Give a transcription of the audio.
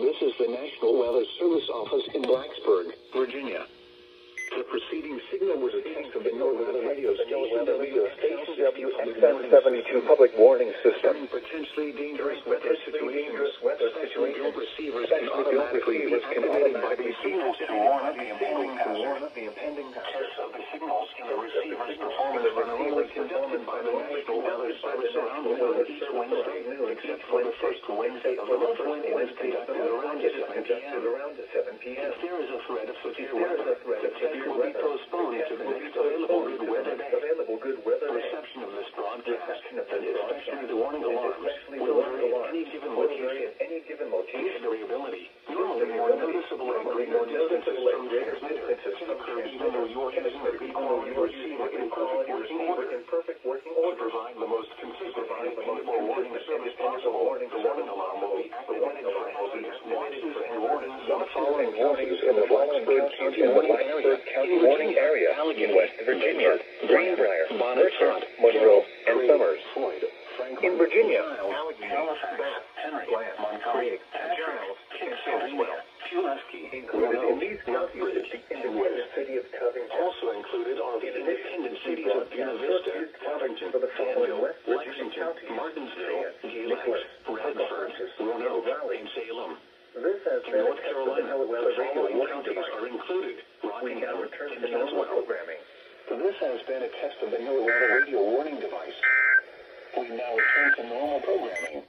This is the National Weather Service Office in Blacksburg, Virginia. The preceding signal was a test of the NOAA radio station WXN72 public warning system. Potentially dangerous weather situations. Special field receivers can automatically be activated by these signals to warn of the impending hazard. Tests of the signals and the receiver's performance are normally conducted by the National Weather Service around noon each Wednesday, except for the first Wednesday of the month when it is conducted around 7 p.m. If there is a threat of severe weather, the test will be postponed to the next available good weather day. Reception of this broadcast, and especially the warning alarms, will vary at any given location. This variability, normally more noticeable at greater distances from the transmitter, can occur even though you are using a good quality receiver in perfect working order. To provide the most consistent and dependable warning service possible, the warning alarm will be activated for hazardous noises and warnings in the following counties in the Blacksburg County warning area in West Virginia: Greenbrier, Richmond, Monroe, and Summers. In Virginia, Halifax, Henry, Montgomery, Giles, Pennsylvania, Pulaski, included in these counties is the independent city of Covington. Also included are the independent cities of Buena Vista, Covington, Danville, Lexington, Martinsville, Gillette, Radford, Roanoke, and Salem. In North Carolina, the following counties are included: Rockingham, and Tazewell. This has been a test of the NOAA radio warning device. We now return to normal programming.